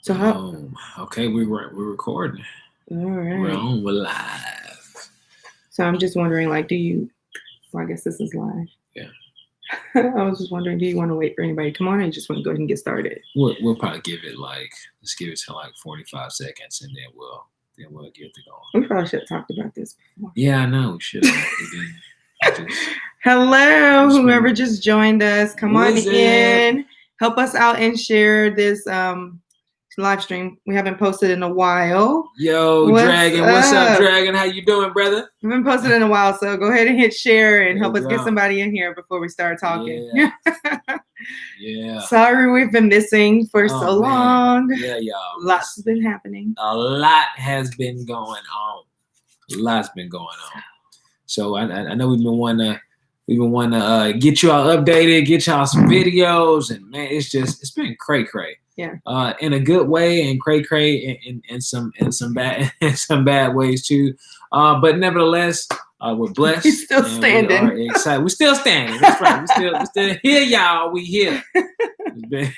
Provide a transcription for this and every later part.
So Okay, we're recording. All right. We're live. So I'm just wondering, like, I guess this is live. Yeah. I was just wondering, do you want to wait for anybody to come on, or you just want to go ahead and get started? We'll probably give it let's give it to 45 seconds, and then we'll get it going. We probably should have talked about this before. Yeah, I know we should have. Hello, whoever just joined us. Come on in. Help us out and share this live stream. We haven't posted in a while. Yo, Dragon, what's up, Dragon? How you doing, brother? We haven't posted in a while, so go ahead and hit share and help us get somebody in here before we start talking. Yeah. Sorry we've been missing for so long. Yeah, y'all. Lots has been happening. A lot has been going on. Lots been going on. So I know we've been wanting to get you all updated, get y'all some videos, and man, it's been cray. Yeah. In a good way, and cray in some bad ways too. But nevertheless, we're blessed. We're still standing. We are excited. We're still standing. That's right. We're still here, y'all. We here. We're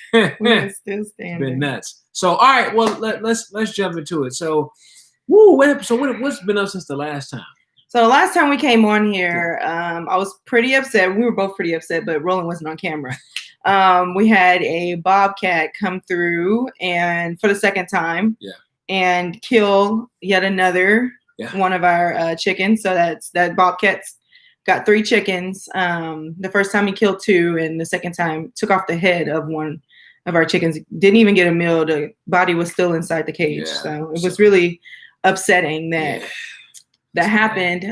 still standing. It's been nuts. So all right, well let's jump into it. So, what's been up since the last time? So the last time we came on here, I was pretty upset. We were both pretty upset, but Roland wasn't on camera. We had a bobcat come through and for the second time, and kill yet another one of our chickens. So that bobcat's got 3 chickens. The first time he killed 2, and the second time took off the head of one of our chickens. Didn't even get a meal. The body was still inside the cage. So it was really upsetting that happened.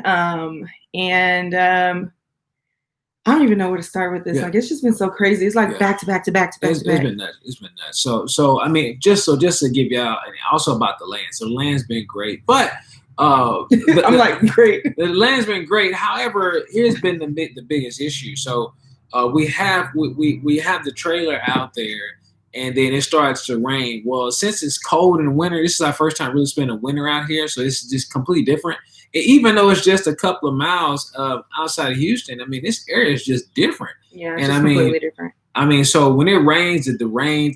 And I don't even know where to start with this. Like, it's just been so crazy. It's like back to back. It's been nuts. It's been nuts. So I mean, just to give y'all, and also about the land. So the land's been great, but great. The land's been great. However, here's been the biggest issue. So we have the trailer out there, and then it starts to rain. Well, since it's cold in the winter, this is our first time really spending winter out here. So this is just completely different. Even though it's just a couple of miles outside of Houston, I mean, this area is just different. Yeah, it's completely different. I mean, so when it rains, the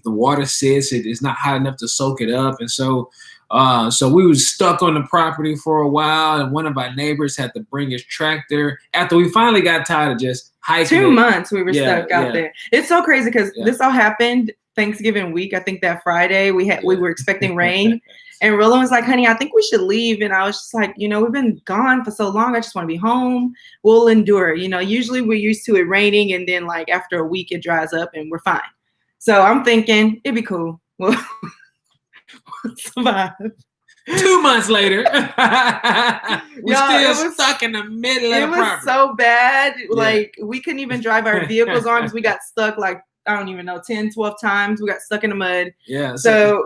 water sits. It's not hot enough to soak it up, and so we was stuck on the property for a while. And one of our neighbors had to bring his tractor after we finally got tired of just hiking. 2 months we were stuck out there. It's so crazy because this all happened Thanksgiving week. I think that Friday we were expecting rain. And Roland was like, honey, I think we should leave. And I was just like, we've been gone for so long. I just want to be home. We'll endure. Usually we're used to it raining, and then like after a week it dries up and we're fine. So I'm thinking it'd be cool. We'll survive. 2 months later, we're still stuck in the middle of the property. It was so bad. Like, we couldn't even drive our vehicles on because we got stuck like, I don't even know, 10, 12 times. We got stuck in the mud. Yeah. So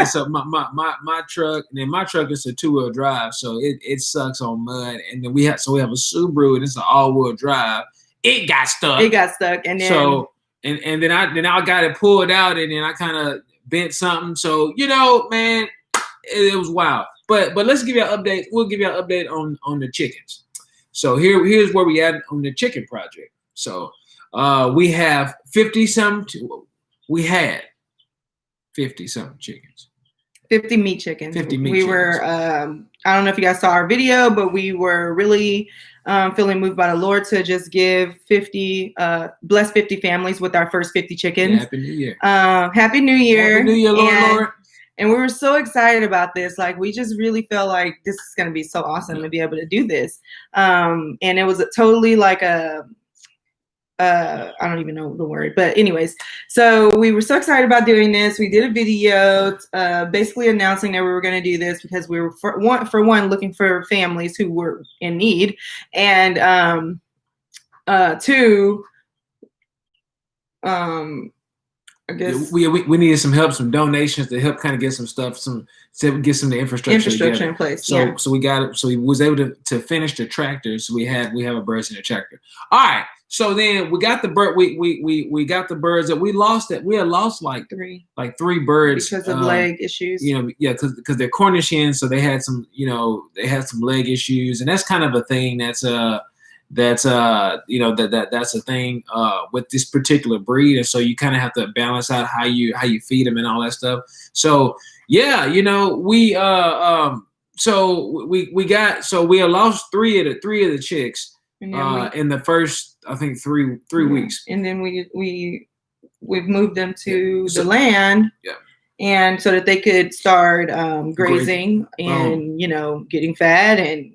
So my truck, and then my truck is a 2-wheel drive, so it sucks on mud. And then we have a Subaru, and it's an all-wheel drive. It got stuck, and then and then I got it pulled out, and then I kind of bent something. So man, it was wild. But let's give you an update. We'll give you an update on the chickens. So here's where we at on the chicken project. So. We have 50-something. We had 50-something chickens. 50 meat chickens. 50 meat we chickens. Were. I don't know if you guys saw our video, but we were really feeling moved by the Lord to just give 50, bless 50 families with our first 50 chickens. Yeah, Happy New Year. Happy New Year. Happy New Year, Lord. And we were so excited about this. Like, we just really felt like this is going to be so awesome to be able to do this. And it was totally like I don't even know the word, but anyways, so we were so excited about doing this. We did a video basically announcing that we were going to do this because we were for one looking for families who were in need, and 2, I guess we needed some help, some donations to help kind of get some stuff, get some of the infrastructure in place. So we got it. So we was able to finish the tractor. So we have a birds in the tractor. All right. So then we got the bird. We got the birds that we lost. That we had lost like 3 birds because of leg issues. Because they're Cornish hens, so they had some leg issues, and that's kind of a thing that's that's that's a thing with this particular breed, and so you kind of have to balance out how you feed them and all that stuff. So yeah, we had lost three of the chicks in the first, I think, three weeks, and then we've moved them to the land. Yeah. And so that they could start grazing and, getting fed and,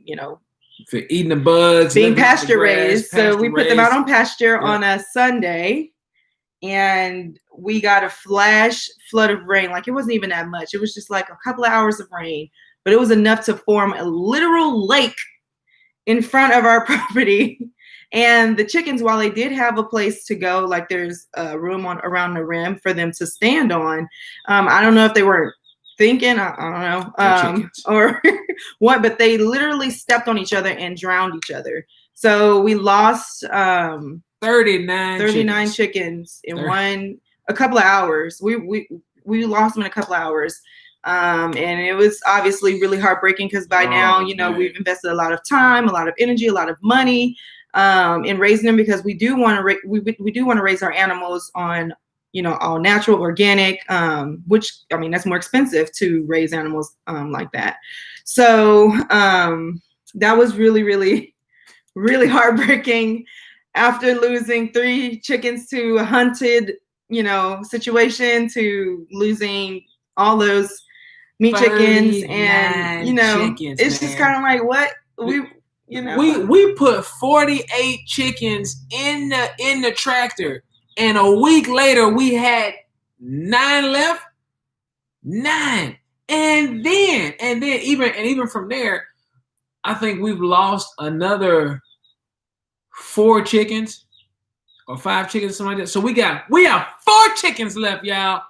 for eating the bugs, being pasture raised. So we put them out on pasture on a Sunday, and we got a flash flood of rain. Like, it wasn't even that much. It was just like a couple of hours of rain, but it was enough to form a literal lake in front of our property. And the chickens, while they did have a place to go, like there's a room around the rim for them to stand on. I don't know if they weren't thinking, I don't know, or what, but they literally stepped on each other and drowned each other. So we lost 39 chickens in a couple of hours. We lost them in a couple of hours. And it was obviously really heartbreaking because by now, we've invested a lot of time, a lot of energy, a lot of money in raising them, because we do want to we do want to raise our animals on all natural, organic, which, I mean, that's more expensive to raise animals like that. So that was really, really, really heartbreaking after losing 3 chickens to a hunted situation, to losing all those meat chickens, and chickens, it's just kind of like, what we put 48 chickens in the tractor, and a week later we had 9 left. 9, and then even from there, I think we've lost another 4 chickens or 5 chickens, something like that. So we have 4 chickens left, y'all.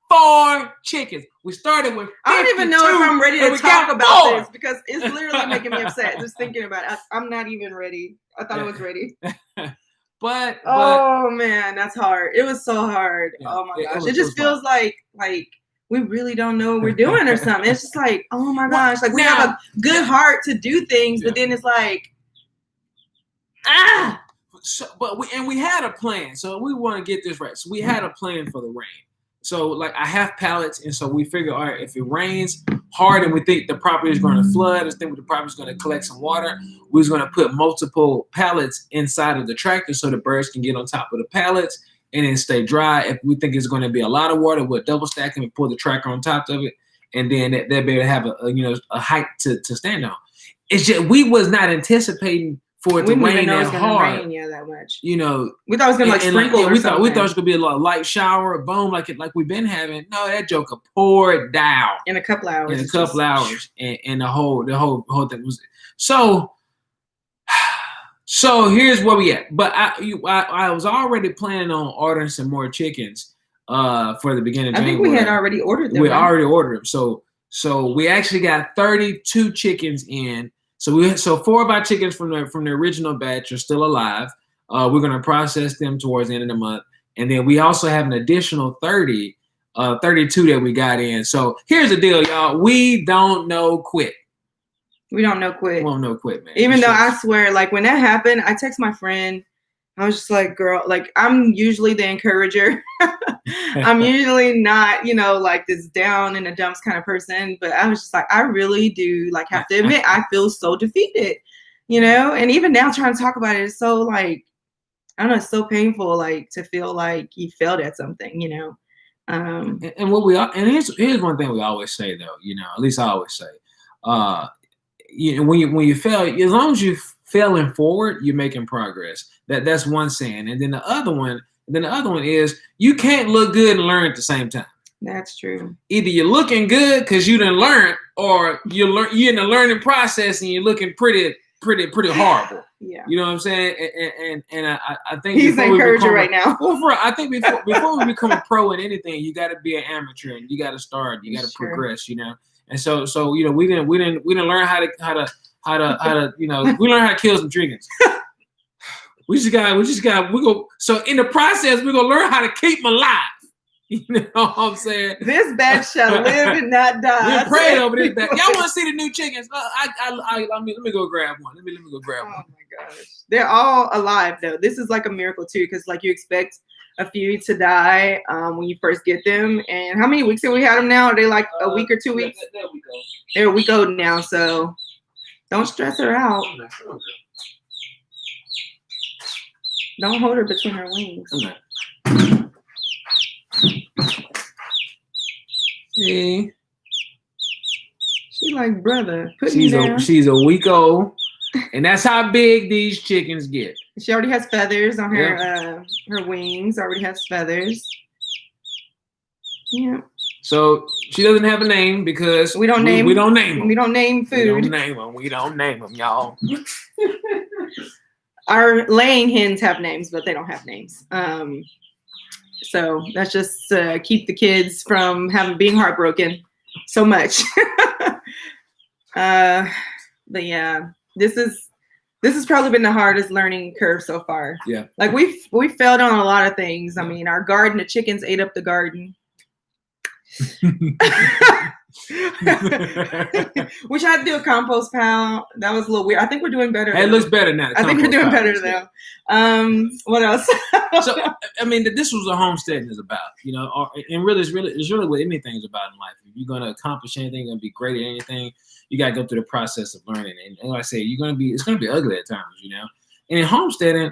4 chickens. We started with 52, I don't even know if I'm ready to talk about this, because it's literally making me upset just thinking about it. I'm not even ready. I thought I was ready. but oh man, that's hard. It was so hard. Yeah, oh my gosh. It just feels like we really don't know what we're doing or something. It's just like, oh my gosh. Like, we have a good heart to do things, but then it's like, So, we had a plan. So we want to get this right. So we had a plan for the rain. So, like, I have pallets, and so we figure, all right, if it rains hard and we think the property is going to flood, and think the property is going to collect some water, we're going to put multiple pallets inside of the tractor so the birds can get on top of the pallets and then stay dry. If we think it's going to be a lot of water, we'll double stack them and pull the tractor on top of it, and then they'll be able to have a height to stand on. It's just, we was not anticipating for it to rain that hard. That much. We thought it was gonna sprinkle. We thought it was gonna be a light shower, boom, like we've been having. No, that joker poured down in a couple hours. And the whole thing was so. So here's where we at. But I was already planning on ordering some more chickens for the beginning of January. I think we had already ordered them. We already ordered them. So we actually got 32 chickens in. So 4 of our chickens from the original batch are still alive. We're going to process them towards the end of the month. And then we also have an additional 32 that we got in. So here's the deal, y'all. We don't know quit. We don't know quit. We don't know quit, man. Even though I swear, like, when that happened, I text my friend. I was just like, girl, like, I'm usually the encourager. I'm usually not, like this down in the dumps kind of person. But I was just like, I really do, like, have to admit, I feel so defeated, And even now trying to talk about it is so, like, I don't know, it's so painful, like, to feel like you failed at something, And here's one thing we always say, though, at least I always say, when you fail, as long as you're failing forward, you're making progress. That's one saying. And then the other one is, you can't look good and learn at the same time. That's true. Either you're looking good because you didn't learn, or you're in the learning process and you're looking pretty horrible. Yeah. You know what I'm saying? And I think he's an encourager right now. Well, I think before we become a pro in anything, you got to be an amateur, and you got to start. You got to progress. And so we didn't learn how to we learned how to kill some chickens. we go. So in the process, we're gonna learn how to keep them alive. You know what I'm saying? This batch shall live and not die. We're praying over this batch. Y'all want to see the new chickens? Let me go grab one. Let me go grab one. Oh my gosh, they're all alive though. This is like a miracle too, because like you expect a few to die when you first get them. And how many weeks have we had them now? Are they like a week or 2 weeks? They're a week old now, so don't stress her out. Don't hold her between her wings. See? She like, brother, put me down. She's a week old, and that's how big these chickens get. She already has feathers on her her wings. Already has feathers. Yeah. So she doesn't have a name because we don't name them. We don't name food. We don't name them, y'all. Our laying hens have names, but they don't have names. So that's just to keep the kids from being heartbroken so much. But yeah, this has probably been the hardest learning curve so far. Yeah. Like we failed on a lot of things. I mean, our garden, the chickens ate up the garden. We tried to do a compost pile. That was a little weird. I think we're doing better. It looks better now. I think we're doing better now. What else? So I mean, this was what homesteading is about, you know, and really, it's really what anything's about in life. If you're gonna accomplish anything and be great at anything, you gotta go through the process of learning. And like I say, it's gonna be ugly at times, you know. And in homesteading,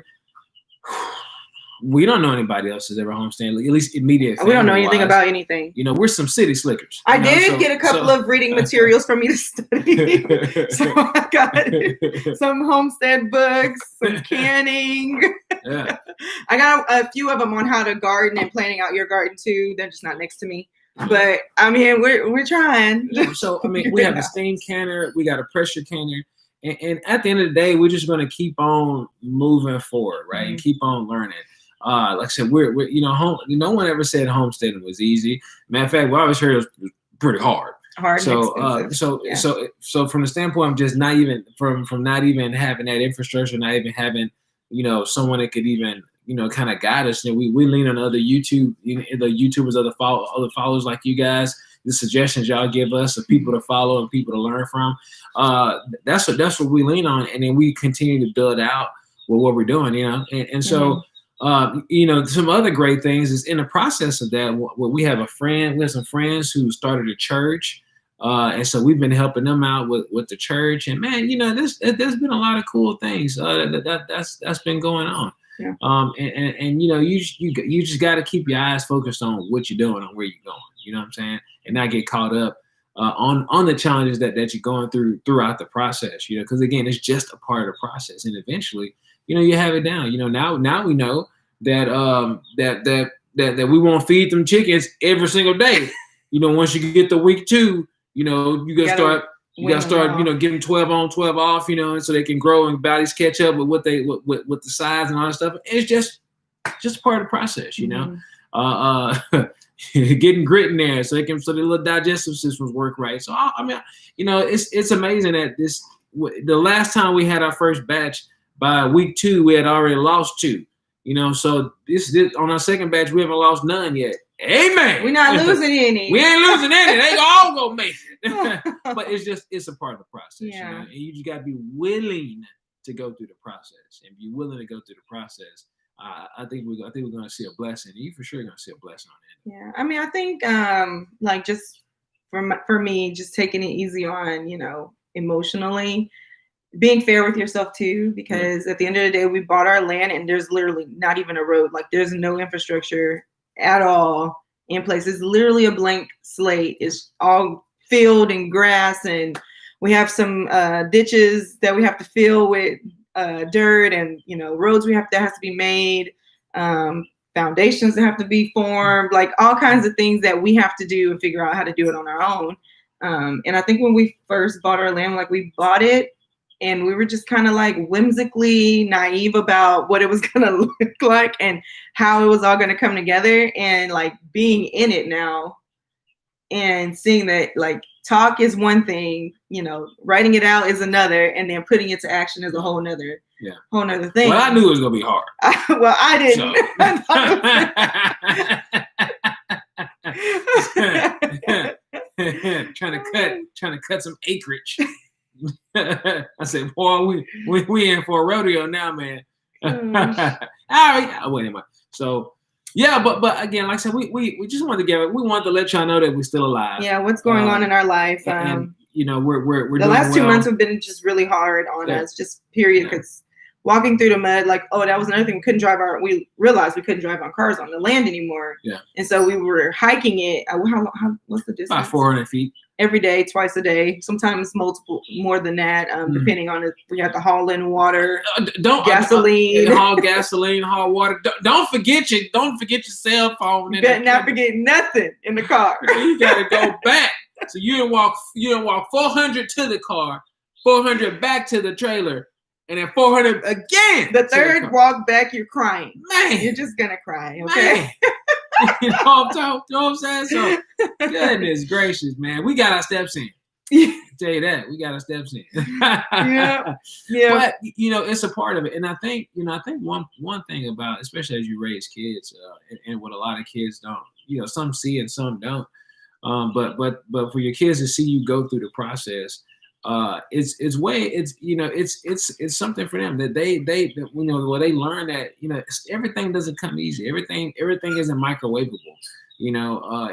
we don't know anybody else that's ever homesteading, at least immediate. We don't know anything about anything. You know, we're some city slickers. I did get a couple of reading materials for me to study. So I got some homestead books, some canning. Yeah. I got a few of them on how to garden and planning out your garden too. They're just not next to me. But I mean, we're trying. So I mean, we have a steam canner, we got a pressure canner. And at the end of the day, we're just going to keep on moving forward, right? Mm-hmm. And keep on learning. Like I said, we're you know, no one ever said homesteading was easy. Matter of fact, we always heard it was pretty hard. So from the standpoint of just not even from not even having that infrastructure, not even having, you know, someone that could even, you know, kind of guide us. You know, we lean on other YouTube, you know, the YouTubers, other followers like you guys. The suggestions y'all give us of people to follow and people to learn from. That's what we lean on, and then we continue to build out with what we're doing, you know. And so, you know, some other great things is in the process of that. We have some friends who started a church, and so we've been helping them out with the church. And man, you know, there's been a lot of cool things that's been going on. Yeah. And you know, you just got to keep your eyes focused on what you're doing and where you're going. You know what I'm saying? And not get caught up on the challenges that you're going throughout the process. You know, because again, it's just a part of the process, and eventually, you know, you have it down. You know, now we know that that we won't feed them chickens every single day. You know, once you get to week 2, you know, you gotta start, you know, giving 12 on, 12 off, you know, and so they can grow and bodies catch up with what with the size and all that stuff. It's just part of the process, you know. Getting grit in there so the little digestive systems work right. So I mean, you know, it's amazing that the last time we had our first batch, by week 2 we had already lost 2. You know, so this on our second batch we haven't lost none yet. Amen. We're not losing any. We ain't losing any. They all gonna make it. But it's a part of the process. Yeah. You know? And you just gotta be willing to go through the process. And be willing to go through the process. I think we're going to see a blessing. You for sure going to see a blessing on it. Yeah, I mean, I think like just for me, just taking it easy on, you know, emotionally, being fair with yourself too, because at the end of the day, we bought our land and there's literally not even a road. Like there's no infrastructure at all in place. It's literally a blank slate. It's all field and grass, and we have some ditches that we have to fill with dirt, and you know, roads that has to be made, foundations that have to be formed, like all kinds of things that we have to do and figure out how to do it on our own. And I think when we first bought our land, like we bought it and we were just kind of like whimsically naive about what it was going to look like and how it was all going to come together, and like being in it now and seeing that like talk is one thing, you know, writing it out is another, and then putting it to action is a whole nother thing. Well, I knew it was gonna be hard. Well, I didn't. trying to cut some acreage. I said, boy, we in for a rodeo now, man. All right, wait a minute. So yeah, but again, like I said, we just wanted we wanted to let y'all know that we're still alive. Yeah, what's going on in our life? And you know, we're the last 2 months have been just really hard on us, just period. Because walking through the mud, like, that was another thing. We realized we couldn't drive our cars on the land anymore. Yeah. And so we were hiking it. What's the distance? About 400 feet. Every day, twice a day, sometimes more than that, depending on if we have to haul in water, gasoline, haul gasoline, haul water. Don't forget your cell phone. You better not forget nothing in the car. You gotta go back. So you didn't walk 400 to the car, 400 back to the trailer, and then 400 again. The third walk back, you're crying. Man, you're just gonna cry. Okay. You know what I'm saying? So, goodness gracious, man, we got our steps in. I tell you that, we got our steps in. Yeah. But it's a part of it, and I think one thing about, especially as you raise kids, and what a lot of kids don't, some see and some don't. But for your kids to see you go through the process, it's something for them that they learn that everything doesn't come easy. Everything isn't microwavable.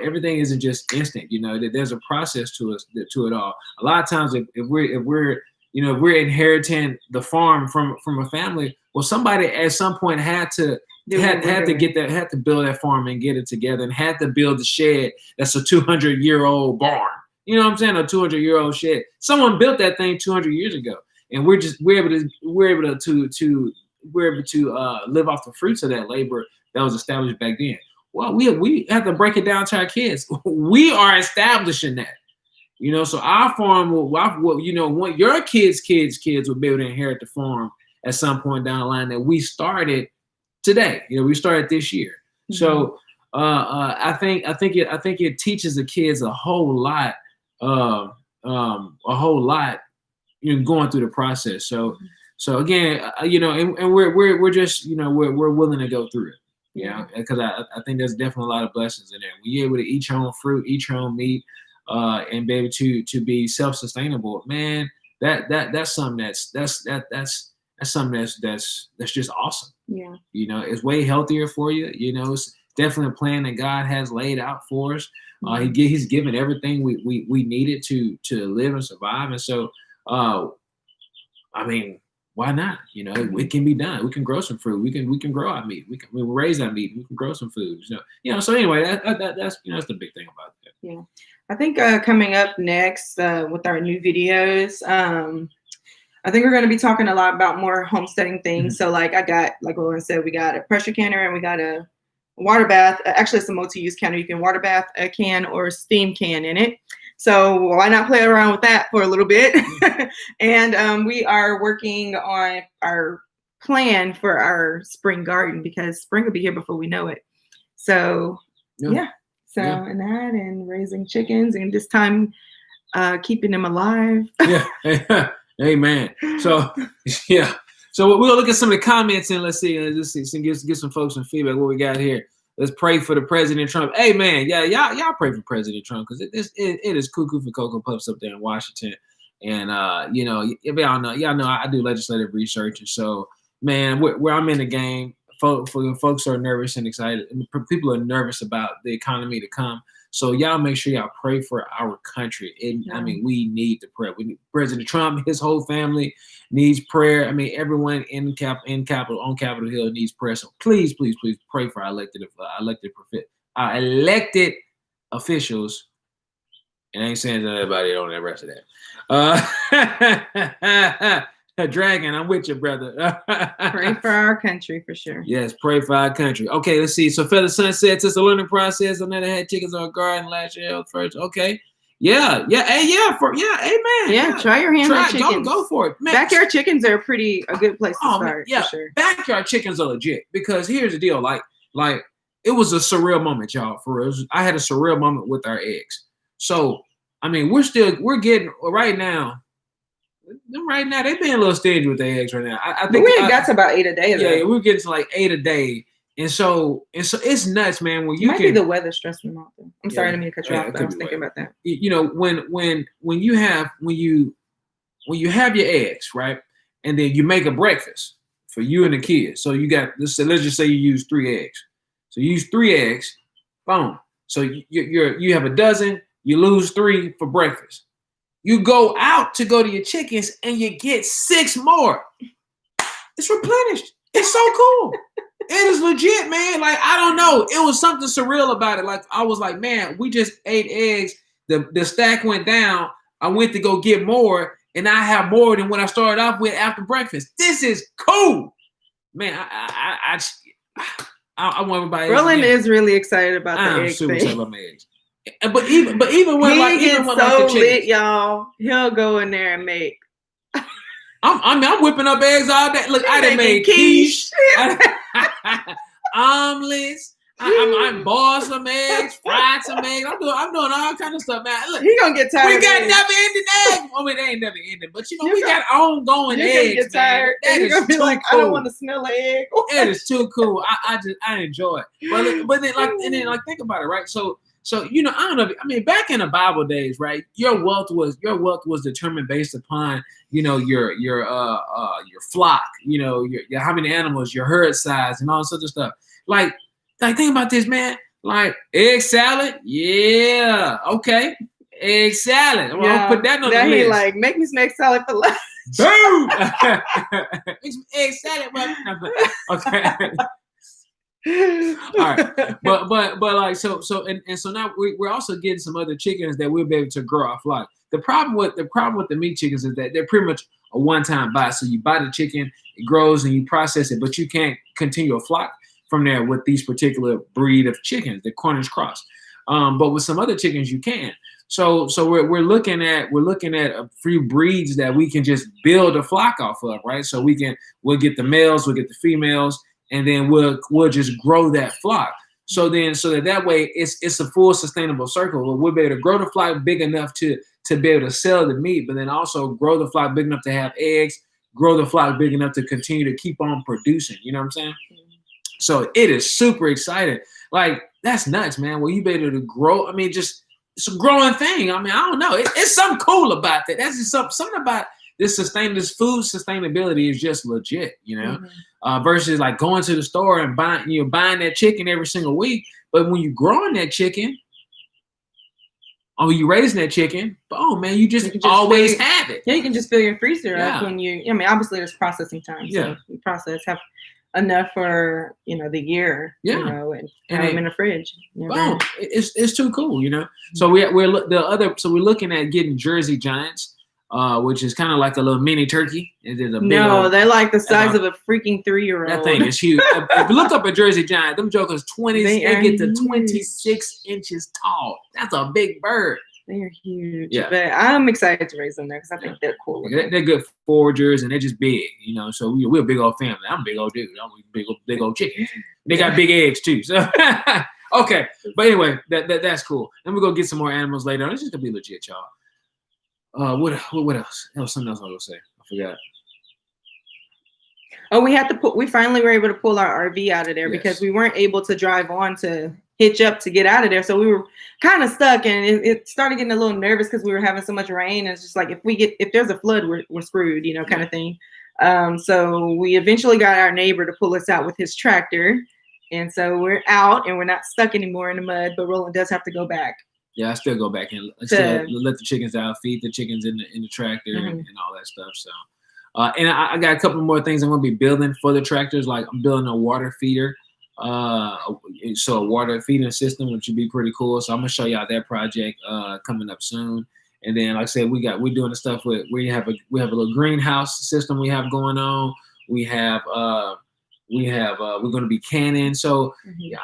Everything isn't just instant. That there's a process to it all. A lot of times, if we're inheriting the farm from a family, well, somebody at some point had to build that farm and get it together, and had to build the shed that's a 200-year-old barn. You know what I'm saying? A 200-year-old shed. Someone built that thing 200 years ago, and we're able to live off the fruits of that labor that was established back then. Well, we have to break it down to our kids. We are establishing that. So our farm will your kids will be able to inherit the farm at some point down the line that we started today. We started this year. Mm-hmm. So I think it teaches the kids a whole lot. Going through the process. So again, and we're just we're willing to go through it. Because I think there's definitely a lot of blessings in there. We're able to eat your own fruit, eat your own meat, and be able to be self-sustainable. Man, that's something that's something that's just awesome. Yeah. It's way healthier for you. It's definitely a plan that God has laid out for us. He's given everything we needed to live and survive. And so, why not? It can be done. We can grow some fruit. We can grow our meat. We can raise our meat. We can grow some food. So anyway, that's the big thing about that. Yeah. I think coming up next with our new videos, I think we're going to be talking a lot about more homesteading things. Mm-hmm. So like Roland said, we got a pressure canner and we got a water bath. Actually, it's a multi-use canner. You can water bath a can or a steam can in it. So why not play around with that for a little bit? And we are working on our plan for our spring garden, because spring will be here before we know it. So and raising chickens, and this time keeping them alive. Yeah. Amen. So yeah. So we'll look at some of the comments and let's see, get some folks some feedback. What we got here? Let's pray for the President Trump. Hey man, yeah, y'all pray for President Trump, because it is cuckoo for Cocoa Puffs up there in Washington, and if y'all know I do legislative research, and so man, where I'm in the game, folks are nervous and excited, and people are nervous about the economy to come. So y'all make sure y'all pray for our country. We need to pray. We need President Trump, his whole family needs prayer. Everyone on Capitol Hill needs prayer. So please pray for our elected officials. And I ain't saying to everybody on the rest of that. Dragon, I'm with you, brother. Pray for our country for sure. Yes, pray for our country. Okay, let's see. So Feather Sunset, it's a learning process. I never had chickens on garden last year, health first. Okay. Yeah. Amen. Yeah, try your hand at chickens. Go for it. Man. Backyard chickens are a good place to start. Yeah, for sure. Backyard chickens are legit, because here's the deal. Like it was a surreal moment, y'all. For us, I had a surreal moment with our eggs. So we're getting right now. Right now, they've been a little stingy with their eggs right now. I think we got to about 8 a day. Yeah, we're getting to like 8 a day, And so it's nuts, man. When might be the weather stressing them out. I'm sorry, I didn't mean to cut you off, but I was thinking about that. You know, when you have your eggs, right, and then you make a breakfast for you and the kids. So you got let's just say you use 3 eggs. So you use 3 eggs, boom. So you have a dozen. You lose 3 for breakfast. You go out to go to your chickens and you get 6 more. It's replenished. It's so cool. It is legit, man. Like, I don't know. It was something surreal about it. Like, I was like, man, we just ate eggs. The stack went down. I went to go get more, and I have more than what I started off with after breakfast. This is cool. Man, I want everybody. Roland is really excited about the egg I'm super thing. excited about my eggs. But even when he gets so lit, y'all, he'll go in there and make. I'm whipping up eggs all day. Look, I done made quiche, omelets. I'm boiled some eggs, fried some eggs. I'm doing all kind of stuff, man. Look, he gonna get tired. We got never ending eggs. I mean, they ain't never ending, but we got ongoing eggs. Get tired. Man. That is gonna be too like, cool. I don't want to smell an egg. It is too cool. I enjoy it. But then think about it, right? So you know, I don't know. I mean, back in the Bible days, right? Your wealth was determined based upon, you know, your flock, you know, your how many animals, your herd size, and all this other stuff. Like think about this, man. Like egg salad, yeah, okay, egg salad. I'm gonna put that on the list. Like, make me some egg salad for lunch. Boom. Make some egg salad, okay. All right, but like so now we're also getting some other chickens that we'll be able to grow off. Like the problem with the meat chickens is that they're pretty much a one-time buy. So you buy the chicken, it grows, and you process it, but you can't continue a flock from there with these particular breed of chickens, the Cornish cross. But with some other chickens, you can. So we're looking at a few breeds that we can just build a flock off of, right? So we'll get the males, we'll get the females. And then we'll just grow that flock. So that way it's a full sustainable circle. We'll be able to grow the flock big enough to be able to sell the meat, but then also grow the flock big enough to have eggs, grow the flock big enough to continue to keep on producing. You know what I'm saying? So it is super exciting. Like, that's nuts, man. Will you be able to grow? I mean, just it's a growing thing. I mean, I don't know. It's something cool about that. That's just something about this food sustainability is just legit, you know, versus like going to the store and buying that chicken every single week. But when you're growing that chicken, or you raising that chicken, man, you just always have it. Yeah, you can just fill your freezer up when I mean, obviously there's processing time. So you process, have enough for, you know, the year, you know, and have them in the fridge. Boom. It's too cool, you know. So we're looking at getting Jersey Giants. Which is kind of like a little mini turkey. They're like the size of a freaking 3-year-old. That thing is huge. If you look up a Jersey Giant, them jokers they get to 26 inches tall. That's a big bird. They're huge. Yeah. But I'm excited to raise them there because I think they're cool. They're good foragers and they're just big, you know. So we're a big old family. I'm a big old dude. I'm a big old chicken. They got big eggs too. So okay. But anyway, that's cool. Then we're gonna get some more animals later on. It's just gonna be legit, y'all. What else? There was something else I was gonna say. I forgot. Oh, we finally were able to pull our RV out of there because we weren't able to drive on to hitch up to get out of there. So we were kind of stuck, and it started getting a little nervous because we were having so much rain. And it's just like, if there's a flood, we're screwed, you know, kind of thing. So we eventually got our neighbor to pull us out with his tractor. And so we're out and we're not stuck anymore in the mud, but Roland does have to go back. Yeah, I still go back and still let the chickens out, feed the chickens in the tractor and all that stuff. So, and I got a couple more things I'm going to be building for the tractors. Like I'm building a water feeder, so a water feeding system, which would be pretty cool. So I'm going to show y'all that project coming up soon. And then, like I said, we're doing the stuff we have a little greenhouse system we have going on. We're going to be canning. So,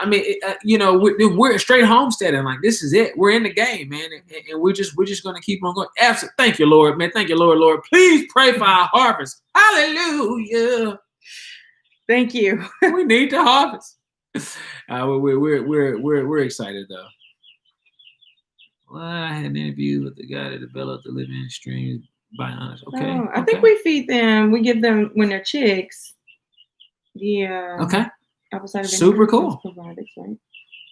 I mean, you know, we're straight homesteading. Like, this is it. We're in the game, man. And we're just going to keep on going. Absolutely. Thank you, Lord, man. Thank you, Lord. Please pray for our harvest. Hallelujah. Thank you. We need to harvest. We're excited though. Well, I had an interview with the guy that developed the living stream by honest. Okay. I think we feed them. We give them when they're chicks. Yeah. Okay. Super cool. Right?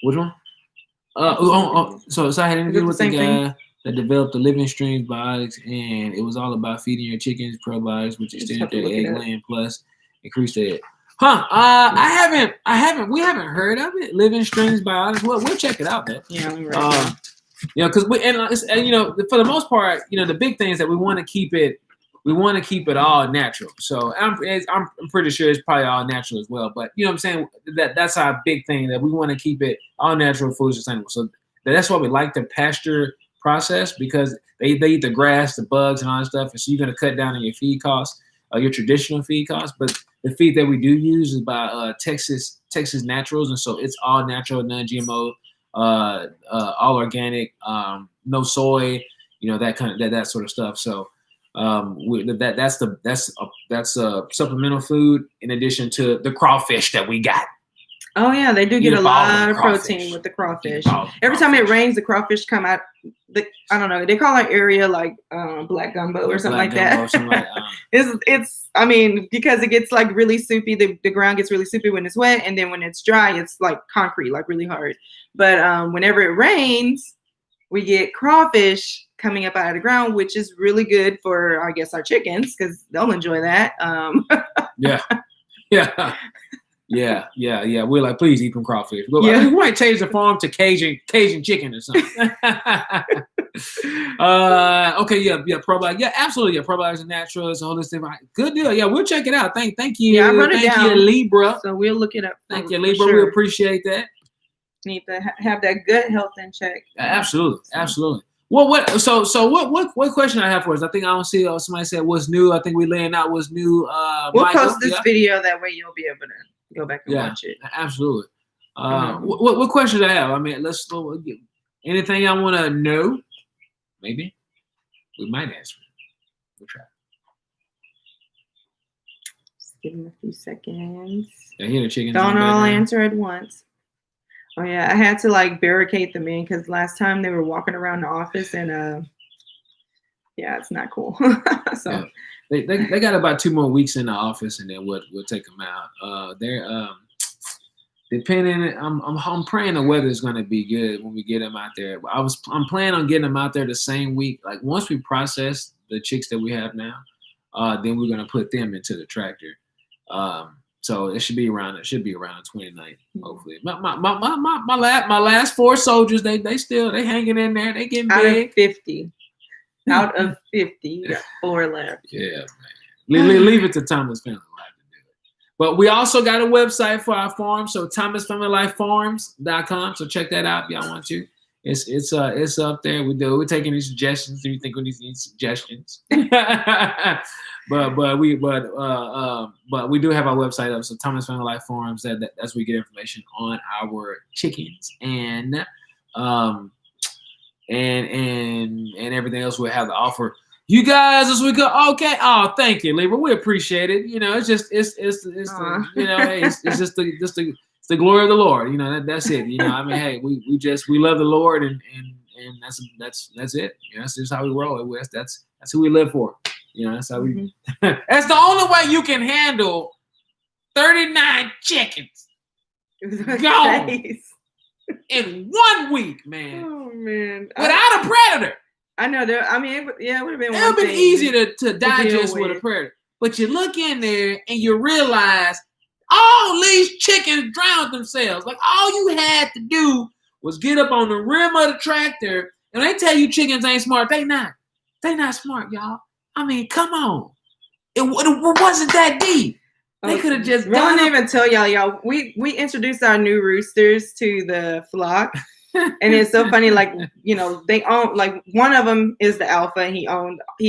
Which one? So I had an interview with the guy that developed the Living Streams Biotics, and it was all about feeding your chickens probiotics, which extended their egg laying plus increased their. I haven't. We haven't heard of it. Living Streams Biotics. We'll check it out, man. Yeah, because for the most part, the big thing is that we want to keep it. We want to keep it all natural. So I'm pretty sure it's probably all natural as well. But you know what I'm saying? That's our big thing, that we want to keep it all natural, food sustainable. So that's why we like the pasture process, because they eat the grass, the bugs, and all that stuff. And so you're going to cut down on your feed costs, your traditional feed costs. But the feed that we do use is by Texas Naturals. And so it's all natural, non-GMO, all organic, no soy, that sort of stuff. So that's a supplemental food in addition to the crawfish that we got. Oh yeah, they do get a lot of protein with the crawfish. Every time it rains, the crawfish come out. I don't know. They call our area like black gumbo or something like that. It's because it gets like really soupy. The ground gets really soupy when it's wet, and then when it's dry, it's like concrete, like really hard. But whenever it rains, we get crawfish coming up out of the ground, which is really good for, I guess, our chickens, because they'll enjoy that. Yeah. We're like, please eat some crawfish. We might change the farm to Cajun chicken or something. Probiotics. Yeah, absolutely. Yeah, probiotics are natural. It's a holistic. Good deal. Yeah, we'll check it out. Thank you. Yeah, I wrote it down. Thank you, Libra. So we'll look it up. Thank you, Libra. Sure. We appreciate that. Need to have that gut health in check. Absolutely. What question I have for us? I think I don't see somebody said what's new. I think we're laying out what's new. We'll post this video, that way you'll be able to go back and watch it. Absolutely. What questions I have? Let's anything I want to know. Maybe we might answer it. We'll try. Just give them a few seconds. I hear the chickens. Don't all answer at once. Oh yeah, I had to barricade them in, because last time they were walking around the office, and it's not cool. So they got about 2 more weeks in the office, and then we'll take them out. They're depending. I'm praying the weather is going to be good when we get them out there. I'm planning on getting them out there the same week. Like once we process the chicks that we have now, then we're going to put them into the tractor. So it should be around the 29th, hopefully. My last 4 soldiers, they hanging in there. They getting big. Out of 50, 4 left. Yeah, man. Leave it to Thomas Family Life to do it. But we also got a website for our farm, so thomasfamilylifefarms.com. So check that out if y'all want to. It's up there. We're taking any suggestions. Do you think we need suggestions? But we do have our website up. So Thomas Family Life Farms. That's where we get information on our chickens and everything else we have to offer you guys this week. Okay. Oh, thank you, Libra. We appreciate it. It's just it's the glory of the Lord. That's it. Hey, we love the Lord, and that's it. That's just how we roll. That's who we live for. That's how we. That's the only way you can handle 39 chickens gone in 1 week, man. Oh man! Without a predator. I know that. It would have been. It would have been easier to digest with a predator. But you look in there and you realize all these chickens drowned themselves. Like all you had to do was get up on the rim of the tractor, and they tell you chickens ain't smart. They not smart, y'all. Come on. It wasn't that deep. They could have just done. Don't even tell y'all. We introduced our new roosters to the flock, and it's so funny. They own, one of them is the alpha, and he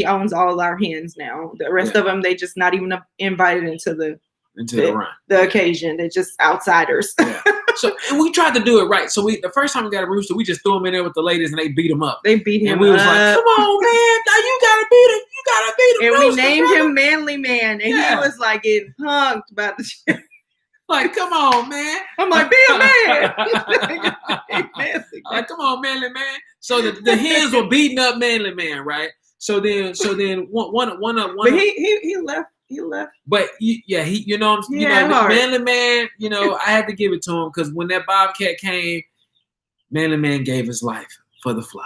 owns all our hens now. The rest of them, they just not even invited into the occasion. They're just outsiders. Yeah. So we tried to do it right. So the first time we got a rooster, we just threw him in there with the ladies, and they beat him up. They beat him and we was like, come on, man. Now you gotta beat him. You gotta beat him. And we named him Manly Man. And he was getting punked about the shit. Come on, man. I'm like, be a man. Come on, Manly Man. So the hens were beating up Manly Man, right? So then one. But he left he left. But he, you know, the manly man, you know, I had to give it to him because when that bobcat came, manly man gave his life for the flock.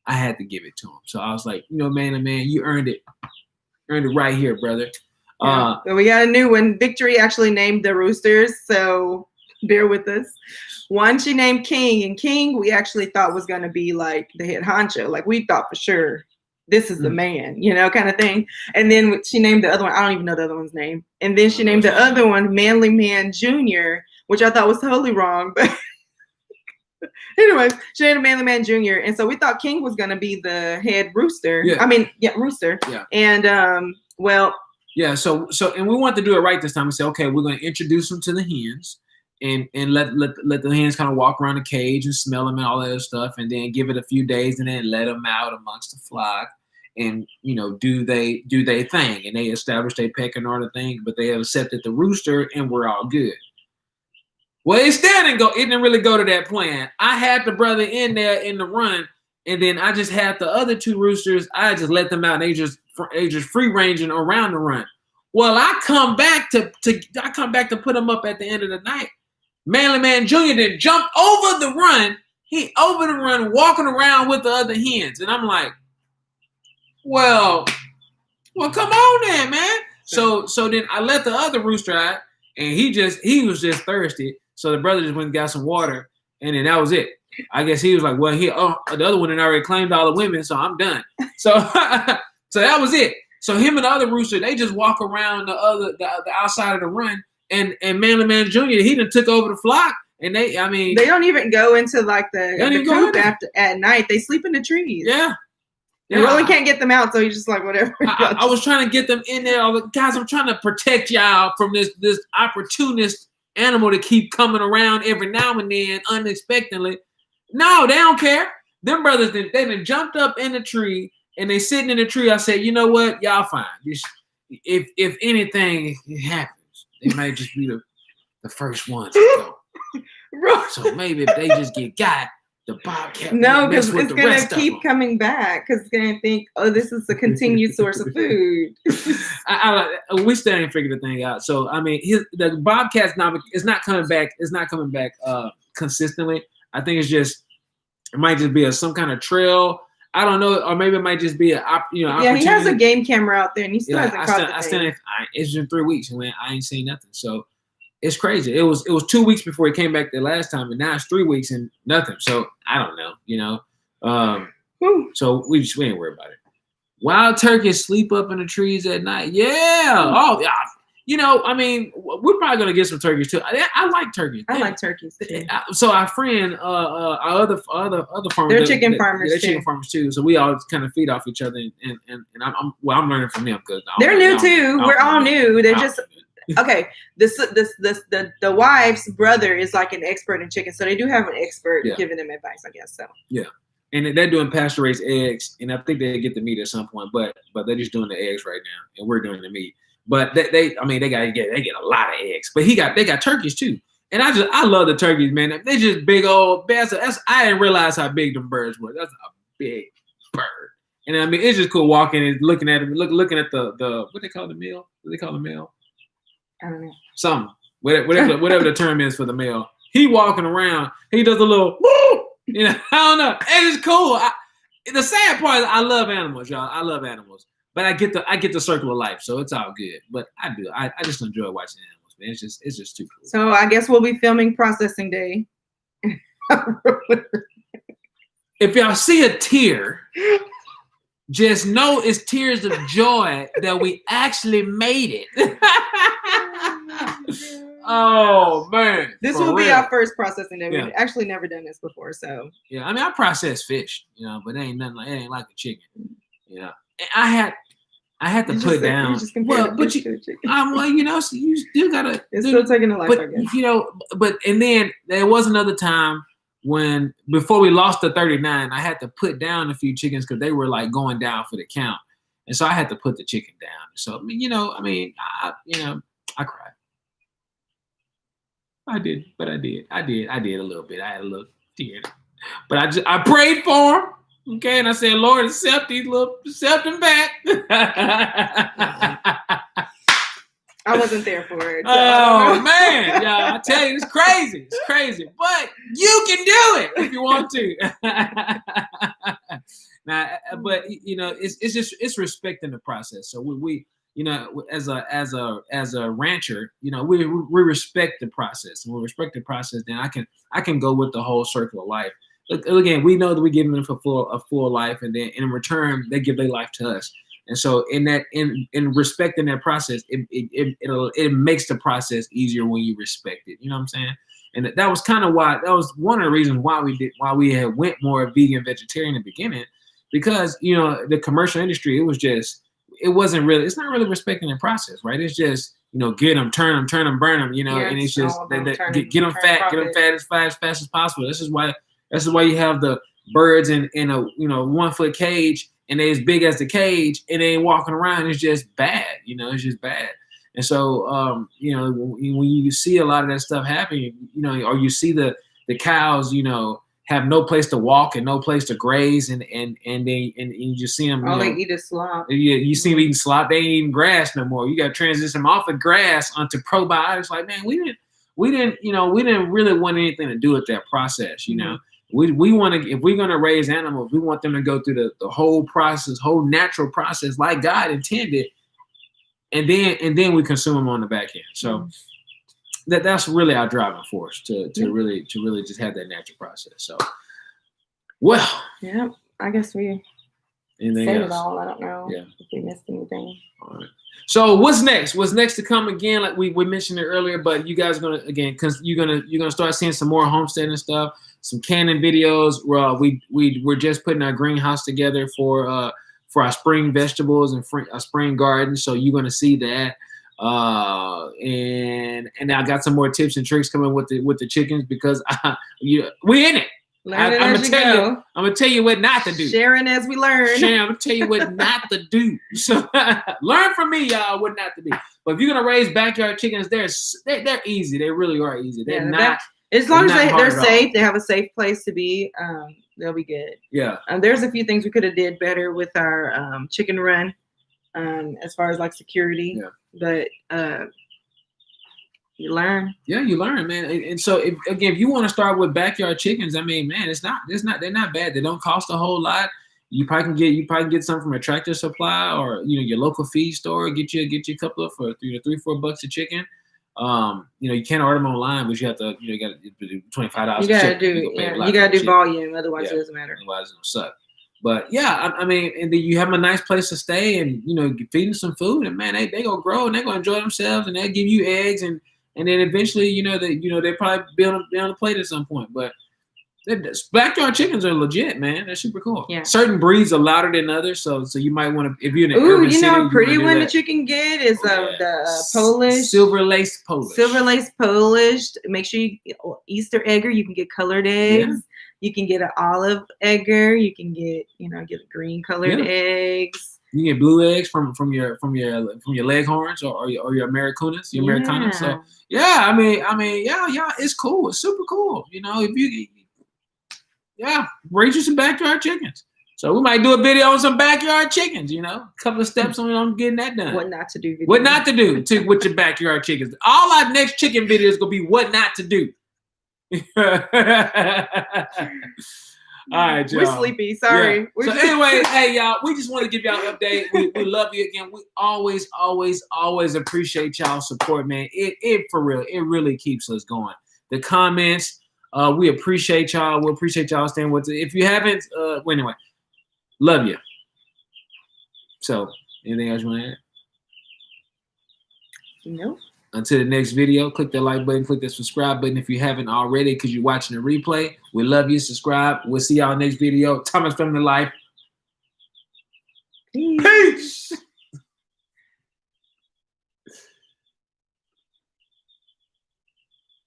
I had to give it to him. So I was like, you know, manly man, you earned it. Earned it right here, brother. Yeah. So we got a new one. Victory actually named the roosters, so bear with us. One she named King, and King we actually thought was going to be like the head honcho. Like we thought for sure this is the man, you know, kind of thing. And then she named the other one. I don't even know the other one's name. And then she named the other one Manly Man Jr., which I thought was totally wrong. But anyway, she named Manly Man Jr. And so we thought King was going to be the head rooster. Yeah. Rooster. Yeah. And yeah. So and we wanted to do it right this time. We said, okay, we're going to introduce them to the hens. And let the hens kind of walk around the cage and smell them and all that other stuff, and then give it a few days and then let them out amongst the flock, and you know do they thing, and they establish their pecking order thing, but they have accepted the rooster and we're all good. Well, it still didn't really go to that plan. I had the brother in there in the run, and then I just had the other two roosters. I just let them out, and they just free ranging around the run. Well, I come back to put them up at the end of the night. Manly Man Jr. then jumped over the run. He over the run, walking around with the other hens. And I'm like, well, come on then, man. So then I let the other rooster out, and he was just thirsty. So the brother just went and got some water, and then that was it. I guess he was like, well, the other one had already claimed all the women, so I'm done. So so that was it. So him and the other rooster, they just walk around the outside of the run. And Manly Man Jr., he done took over the flock, and they don't even go into like the coop at night. They sleep in the trees. Yeah. You really can't get them out, so you're just like whatever. I was trying to get them in there. Guys, I'm trying to protect y'all from this opportunist animal to keep coming around every now and then unexpectedly. No, they don't care. Them brothers, they done jumped up in the tree, and they sitting in the tree. I said, you know what, y'all fine. If anything happens, they might just be the first ones to go. So maybe if they just get got, the bobcat because it's going to keep coming back because it's going to think, oh, this is a continued source of food. We still ain't figured the thing out. So, I mean, the bobcat's not coming back. It's not coming back consistently. I think it might just be some kind of trail. I don't know, or maybe it might just be Yeah, he has a game camera out there, and he still hasn't caught the thing. It's been 3 weeks, and I ain't seen nothing. So it's crazy. It was 2 weeks before he came back the last time, and now it's 3 weeks and nothing. So I don't know, So we ain't worried about it. Wild turkeys sleep up in the trees at night. Yeah. Oh yeah. You know, I mean, we're probably gonna get some turkeys too. I like turkeys. I like turkeys too. So our friend, our other farmers, they're chicken farmers. They're chicken farmers too. So we all kind of feed off each other, and I'm learning from them because they're new too. We're all new. They're just okay. The wife's brother is like an expert in chicken, so they do have an expert giving them advice, I guess. So yeah. And they're doing pasture raised eggs, and I think they get the meat at some point, but they're just doing the eggs right now, and we're doing the meat. But they get a lot of eggs. But they got turkeys too, and I love the turkeys, man. They just big old birds. I didn't realize how big them birds were. That's a big bird, and I mean it's just cool walking and looking at them, looking at the what they call the male. What they call the male? I don't know. Something whatever the term is for the male. He walking around. He does a little woo. You know, I don't know. It is cool. The sad part is I love animals, y'all. I love animals. But I get the circle of life, so it's all good. But I do. I just enjoy watching animals, man. It's just too cool. So I guess we'll be filming processing day. If y'all see a tear, just know it's tears of joy that we actually made it. Oh man! This will be our first processing day. We've actually never done this before, so yeah. I mean, I process fish, but it ain't like a chicken, I had to put down. So you still gotta. It's still taking a life, I guess. And then there was another time when before we lost the 39, I had to put down a few chickens because they were like going down for the count, and so I had to put the chicken down. So I cried. I did a little bit. I had a little tear, but I prayed for him. Okay, and I said, Lord, accept them back. I wasn't there for it. So. Oh man, yeah, I tell you, it's crazy. It's crazy, but you can do it if you want to. Now, but it's respecting the process. So we as a rancher, we respect the process, and we respect the process. Then I can go with the whole circle of life. Look, again, we know that we give them a full life, and then in return they give their life to us. And so in respecting that process, it makes the process easier when you respect it. You know what I'm saying? And that was kind of why, that was one of the reasons why we had went more vegan, vegetarian in the beginning, because the commercial industry, it's not really respecting the process, right? It's just get them, turn them, burn them, and it's just get them fat as fast as possible. This is why you have the birds in a 1 foot cage, and they're as big as the cage, and they ain't walking around. It's just bad, it's just bad. And so, when you see a lot of that stuff happening, or you see the cows, have no place to walk and no place to graze, and you just see them. All they eat is slop. Yeah, you see them eating slop. They ain't eating grass no more. You got to transition them off of grass onto probiotics. Like, man, we didn't really want anything to do with that process, Mm-hmm. We want to, if we're going to raise animals, we want them to go through the whole process, whole natural process, like God intended, and then we consume them on the back end. So that's really our driving force to really just have that natural process. So, well, yeah, I guess we said it all. I don't know if we missed anything. All right. So what's next? What's next to come again? Like we mentioned it earlier, but you guys are gonna, again, because you're gonna start seeing some more homesteading stuff, some canning videos. We're just putting our greenhouse together for our spring vegetables and our spring garden. So you're gonna see that. And I got some more tips and tricks coming with the chickens, because we in it. I'm gonna tell you what not to do. Sharing as we learn. I'm gonna tell you what not to do. So learn from me, y'all, what not to do. But if you're gonna raise backyard chickens, they're easy. They really are easy. They're not. As long as they're safe, they have a safe place to be. They'll be good. Yeah. There's a few things we could have did better with our chicken run, as far as like security. Yeah. But you learn. Yeah, you learn, man. And so if you want to start with backyard chickens, I mean, man, they're not bad. They don't cost a whole lot. You probably can get some from a Tractor Supply, or your local feed store. Get you a couple of for $3 to $4 a chicken. You can't order them online, but you have to, you got to do $25. You gotta do volume, otherwise it doesn't matter. Otherwise it'll suck. But yeah, I mean, and then you have a nice place to stay, and feed them some food, and man, they gonna grow, and they're gonna enjoy themselves, and they'll give you eggs, and then eventually, they probably be on the plate at some point. But backyard chickens are legit, man. They're super cool. Yeah. Certain breeds are louder than others, so you might want to, if you're in an urban city. A pretty one that you can get is the Polish. Silver lace Polish. Silver lace Polish. Make sure Easter egger. You can get colored eggs. Yeah. You can get an olive egger. You can get green colored eggs. You can get blue eggs from your leghorns or your Americanas, Americanas. So yeah, I mean, it's cool. It's super cool. If you raise you some backyard chickens. So we might do a video on some backyard chickens. A couple of steps on getting that done. What not to do. What not to do with your backyard chickens. All our next chicken videos gonna be what not to do. All right, y'all. We're sleepy. Sorry. Yeah. So anyway, hey, y'all, we just want to give y'all an update. We love you again. We always appreciate y'all's support, man. It for real, it really keeps us going. The comments, we appreciate y'all. We appreciate y'all staying with us. If you haven't, anyway, love you. So, anything else you want to add? Nope. Until the next video, click that like button, click that subscribe button if you haven't already, because you're watching the replay. We love you. Subscribe. We'll see y'all next video. Thomas Family Life. Peace.